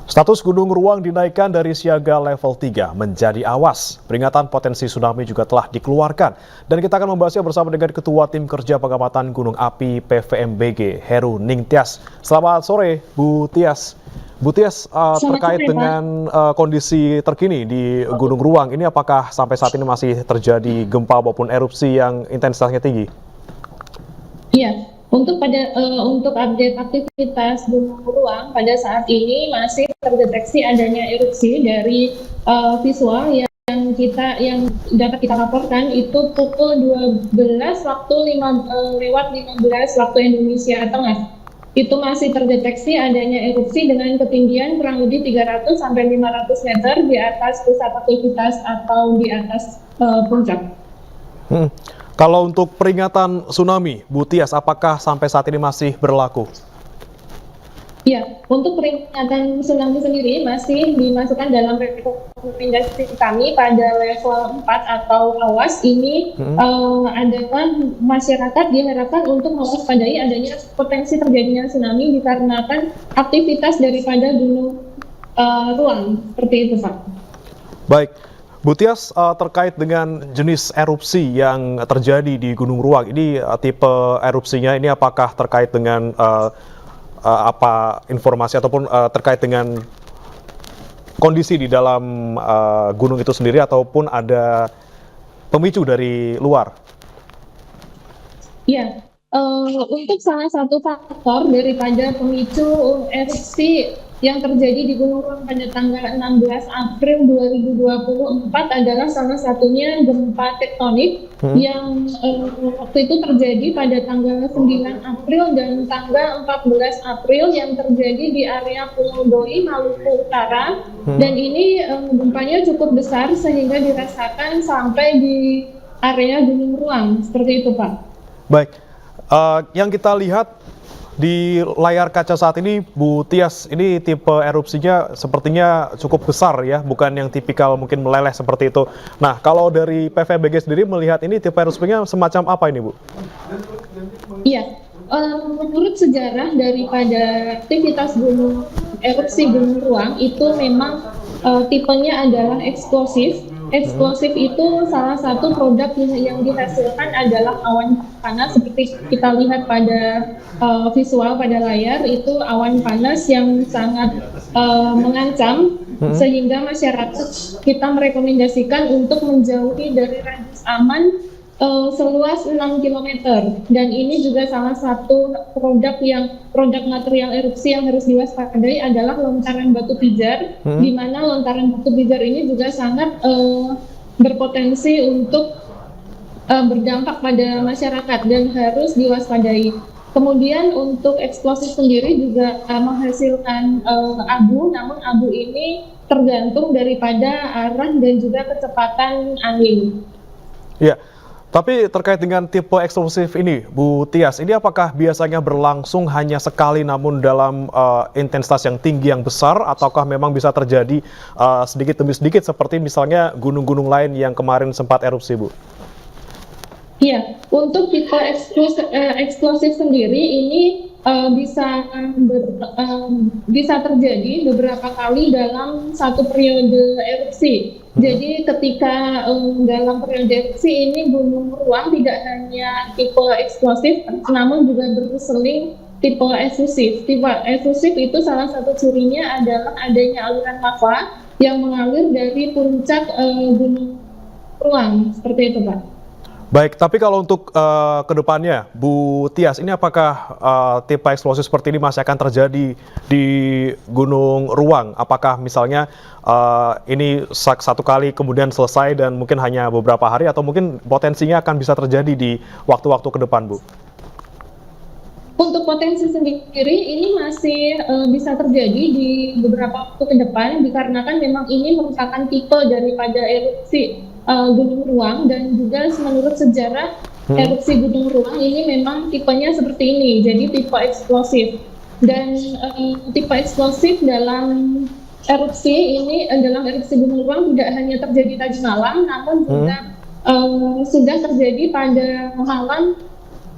Status Gunung Ruang dinaikkan dari siaga level 3 menjadi awas. Peringatan potensi tsunami juga telah dikeluarkan. Dan kita akan membahasnya bersama dengan Ketua Tim Kerja Pengamatan Gunung Api PVMBG, Heru Ningtyas. Selamat sore, Bu Tias. Bu Tias, Selamat terkait sore, Pak. dengan kondisi terkini di Gunung Ruang, ini apakah sampai saat ini masih terjadi gempa maupun erupsi yang intensitasnya tinggi? Iya, untuk update aktivitas Gunung Ruang pada saat ini masih terdeteksi adanya erupsi dari visual yang dapat kita laporkan itu pukul 12 waktu 15 waktu Indonesia Tengah. Itu masih terdeteksi adanya erupsi dengan ketinggian kurang lebih 300 sampai 500 meter di atas pusat aktivitas atau di atas puncak. Hmm. Kalau untuk peringatan tsunami, Bu Tias, apakah sampai saat ini masih berlaku? Ya, untuk peringatan tsunami sendiri masih dimasukkan dalam rekomendasi kami pada level 4 atau awas ini adalah masyarakat diharapkan untuk mewaspadai adanya potensi terjadinya tsunami dikarenakan aktivitas daripada gunung ruang seperti itu, Pak. Baik, Bu Tias, terkait dengan jenis erupsi yang terjadi di Gunung Ruang, ini tipe erupsinya ini apakah terkait dengan apa informasi ataupun terkait dengan kondisi di dalam gunung itu sendiri ataupun ada pemicu dari luar? Ya, untuk salah satu faktor daripada pemicu erupsi yang terjadi di Gunung Ruang pada tanggal 16 April 2024 adalah salah satunya gempa tektonik yang waktu itu terjadi pada tanggal 9 April dan tanggal 14 April yang terjadi di area Pulau Doi, Maluku Utara. Dan ini gempanya cukup besar sehingga dirasakan sampai di area Gunung Ruang. Seperti itu, Pak. Baik, yang kita lihat di layar kaca saat ini, Bu Tias, ini tipe erupsinya sepertinya cukup besar ya, bukan yang tipikal mungkin meleleh seperti itu. Nah, kalau dari PVMBG sendiri melihat ini tipe erupsinya semacam apa ini, Bu? Iya, menurut sejarah daripada aktivitas gunung erupsi Gunung Ruang itu memang tipenya adalah eksplosif. Eksplosif itu salah satu produk yang dihasilkan adalah awan panas seperti kita lihat pada visual pada layar itu awan panas yang sangat mengancam sehingga masyarakat kita merekomendasikan untuk menjauhi dari radius aman seluas 6 kilometer. Dan ini juga salah satu produk material erupsi yang harus diwaspadai adalah lontaran batu pijar, di mana lontaran batu pijar ini juga sangat berpotensi untuk berdampak pada masyarakat dan harus diwaspadai. Kemudian untuk eksplosif sendiri juga menghasilkan abu, namun abu ini tergantung daripada arah dan juga kecepatan angin. Ya. Tapi terkait dengan tipe eksplosif ini, Bu Tias, ini apakah biasanya berlangsung hanya sekali namun dalam intensitas yang tinggi yang besar, ataukah memang bisa terjadi sedikit demi sedikit seperti misalnya gunung-gunung lain yang kemarin sempat erupsi, Bu? Iya, untuk tipe eksplosif sendiri ini bisa terjadi beberapa kali dalam satu periode erupsi. Jadi ketika dalam periode erupsi ini Gunung Ruang tidak hanya tipe eksplosif, namun juga berseling tipe efusif. Tipe efusif itu salah satu cirinya adalah adanya aliran lava yang mengalir dari puncak Gunung Ruang, seperti itu, Pak. Baik, tapi kalau untuk kedepannya, Bu Tias, ini apakah tipe eksplosif seperti ini masih akan terjadi di Gunung Ruang? Apakah misalnya ini satu kali kemudian selesai dan mungkin hanya beberapa hari, atau mungkin potensinya akan bisa terjadi di waktu-waktu ke depan, Bu? Untuk potensi sendiri ini masih bisa terjadi di beberapa waktu ke depan dikarenakan memang ini merupakan tipe daripada erupsi Gunung Ruang dan juga menurut sejarah erupsi Gunung Ruang ini memang tipenya seperti ini, jadi tipe eksplosif. Dan tipe eksplosif dalam dalam erupsi Gunung Ruang tidak hanya terjadi tadi malam, namun juga sudah terjadi pada malam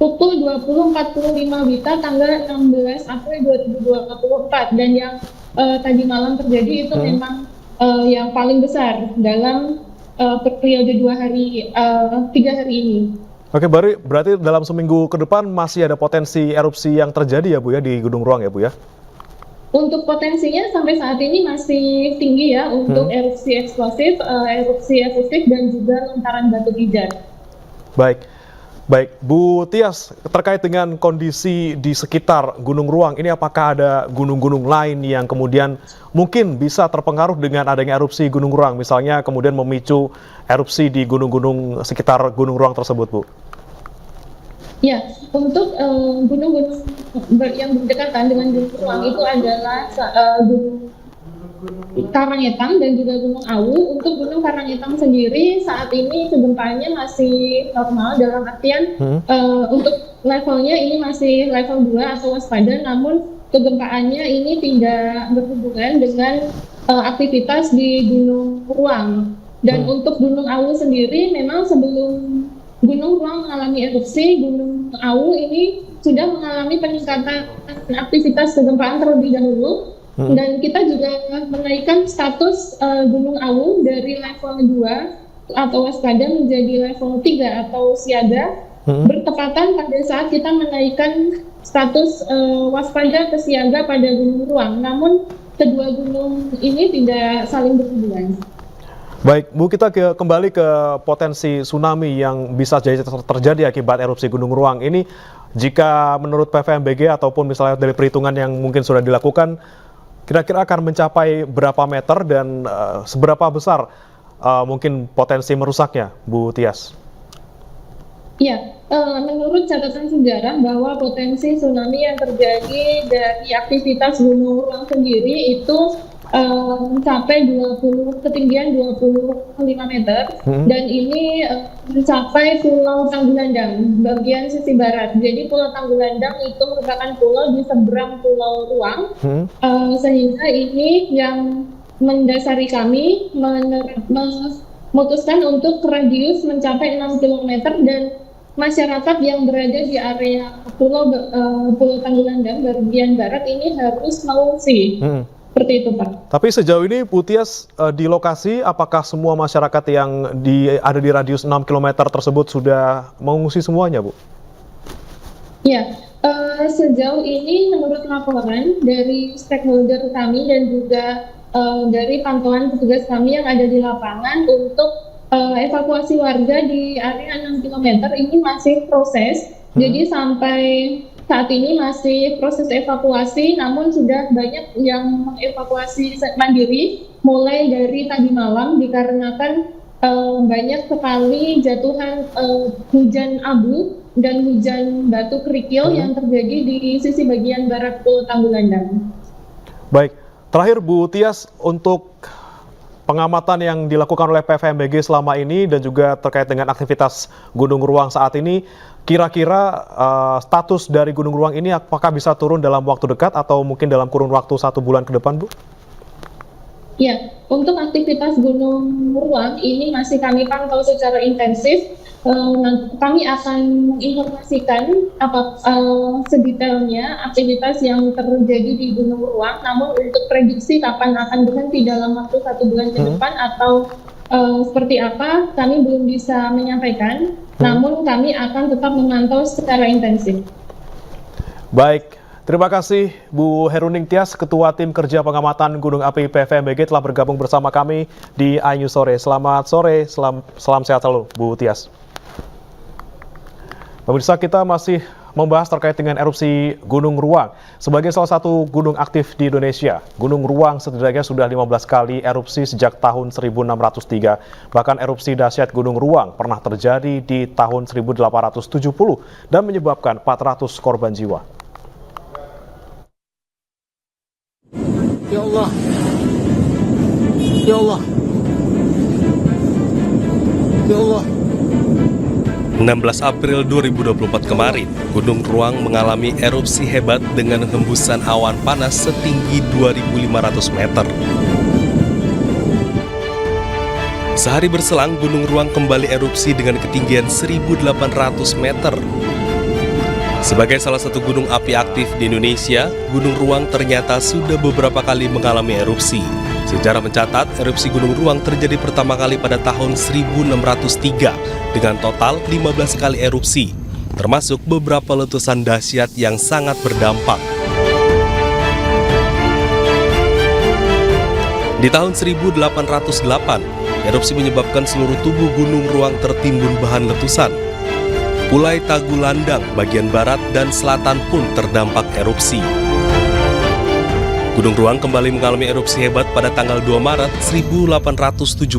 pukul 20.45 WITA tanggal 16 April 2024, dan yang tadi malam terjadi itu memang yang paling besar dalam periode 3 hari ini. Oke, berarti dalam seminggu ke depan masih ada potensi erupsi yang terjadi ya Bu ya di Gunung Ruang ya Bu ya? Untuk potensinya sampai saat ini masih tinggi ya untuk erupsi eksplosif, erupsi efusif, dan juga lontaran batu pijar. Baik, Bu Tias, terkait dengan kondisi di sekitar Gunung Ruang, ini apakah ada gunung-gunung lain yang kemudian mungkin bisa terpengaruh dengan adanya erupsi Gunung Ruang, misalnya kemudian memicu erupsi di gunung-gunung sekitar Gunung Ruang tersebut, Bu? Ya, untuk gunung-gunung yang berdekatan dengan Gunung Ruang itu adalah Gunung Karangetang dan juga Gunung Awu. Untuk Gunung Karangetang sendiri saat ini kegempaannya masih normal, dalam artian untuk levelnya ini masih level 2 atau waspada, namun kegempaannya ini tidak berhubungan dengan aktivitas di Gunung Ruang. Dan untuk Gunung Awu sendiri memang sebelum Gunung Ruang mengalami erupsi, Gunung Awu ini sudah mengalami peningkatan aktivitas kegempaan terlebih dahulu. Dan kita juga menaikkan status Gunung Awu dari level 2 atau waspada menjadi level 3 atau siaga, bertepatan pada saat kita menaikkan status waspada ke siaga pada Gunung Ruang. Namun kedua gunung ini tidak saling berhubungan. Baik, Bu, kita kembali ke potensi tsunami yang bisa terjadi akibat erupsi Gunung Ruang. Ini jika menurut PVMBG ataupun misalnya dari perhitungan yang mungkin sudah dilakukan, kira-kira akan mencapai berapa meter dan seberapa besar mungkin potensi merusaknya, Bu Tias? Ya, menurut catatan sejarah bahwa potensi tsunami yang terjadi dari aktivitas Gunung Ruang sendiri itu mencapai ketinggian 25 meter, dan ini mencapai Pulau Tanggulandang bagian sisi barat. Jadi Pulau Tanggulandang itu merupakan pulau di seberang Pulau Ruang, sehingga ini yang mendasari kami memutuskan untuk radius mencapai 6 km, dan masyarakat yang berada di area Pulau Tanggulandang bagian barat ini harus mengungsi. Seperti itu, Pak. Tapi sejauh ini, Bu Tias, di lokasi, apakah semua masyarakat yang ada di radius 6 km tersebut sudah mengungsi semuanya, Bu? Ya, sejauh ini menurut laporan dari stakeholder kami dan juga dari pantauan petugas kami yang ada di lapangan, untuk evakuasi warga di area 6 km ini masih proses. Jadi sampai saat ini masih proses evakuasi, namun sudah banyak yang mengevakuasi mandiri mulai dari tadi malam dikarenakan banyak sekali jatuhan hujan abu dan hujan batu kerikil yang terjadi di sisi bagian barat Pulau Tanggulandang. Baik, terakhir Bu Tias, untuk pengamatan yang dilakukan oleh PVMBG selama ini dan juga terkait dengan aktivitas Gunung Ruang saat ini, kira-kira status dari Gunung Ruang ini apakah bisa turun dalam waktu dekat atau mungkin dalam kurun waktu 1 bulan ke depan, Bu? Ya, untuk aktivitas Gunung Ruang ini masih kami pantau secara intensif. Kami akan menginformasikan sedetailnya aktivitas yang terjadi di Gunung Ruang. Namun untuk prediksi kapan akan berhenti dalam waktu 1 bulan ke depan atau seperti apa, kami belum bisa menyampaikan. Namun kami akan tetap memantau secara intensif. Baik, terima kasih Bu Heruning Tias, Ketua Tim Kerja Pengamatan Gunung Api PVMBG telah bergabung bersama kami di iNews Sore. Selamat sore, salam sehat selalu Bu Tias. Pemirsa, kita masih membahas terkait dengan erupsi Gunung Ruang. Sebagai salah satu gunung aktif di Indonesia, Gunung Ruang setidaknya sudah 15 kali erupsi sejak tahun 1603. Bahkan erupsi dahsyat Gunung Ruang pernah terjadi di tahun 1870 dan menyebabkan 400 korban jiwa. Ya Allah. Ya Allah. Ya Allah. 16 April 2024 kemarin, Gunung Ruang mengalami erupsi hebat dengan hembusan awan panas setinggi 2.500 meter. Sehari berselang, Gunung Ruang kembali erupsi dengan ketinggian 1.800 meter. Sebagai salah satu gunung api aktif di Indonesia, Gunung Ruang ternyata sudah beberapa kali mengalami erupsi. Sejarah mencatat, erupsi Gunung Ruang terjadi pertama kali pada tahun 1603 dengan total 15 kali erupsi, termasuk beberapa letusan dahsyat yang sangat berdampak. Di tahun 1808, erupsi menyebabkan seluruh tubuh Gunung Ruang tertimbun bahan letusan. Pulai Tagulandang bagian barat dan selatan pun terdampak erupsi. Gunung Ruang kembali mengalami erupsi hebat pada tanggal 2 Maret 1870.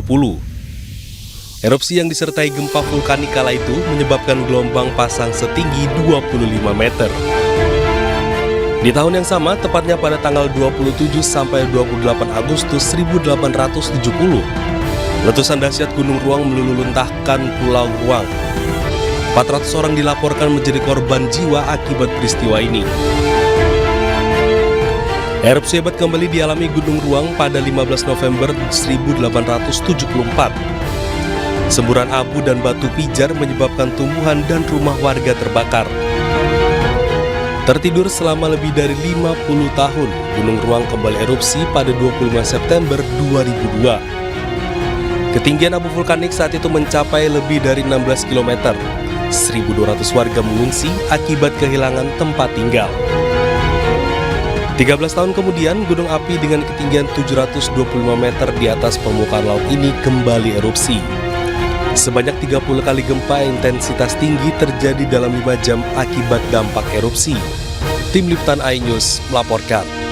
Erupsi yang disertai gempa vulkanik kala itu menyebabkan gelombang pasang setinggi 25 meter. Di tahun yang sama, tepatnya pada tanggal 27 sampai 28 Agustus 1870, letusan dahsyat Gunung Ruang meluluntahkan Pulau Ruang. 400 orang dilaporkan menjadi korban jiwa akibat peristiwa ini. Erupsi hebat kembali dialami Gunung Ruang pada 15 November 1874. Semburan abu dan batu pijar menyebabkan tumbuhan dan rumah warga terbakar. Tertidur selama lebih dari 50 tahun, Gunung Ruang kembali erupsi pada 25 September 2002. Ketinggian abu vulkanik saat itu mencapai lebih dari 16 km. 1.200 warga mengungsi akibat kehilangan tempat tinggal. 13 tahun kemudian, gunung api dengan ketinggian 725 meter di atas permukaan laut ini kembali erupsi. Sebanyak 30 kali gempa intensitas tinggi terjadi dalam 5 jam akibat dampak erupsi. Tim Liputan iNews melaporkan.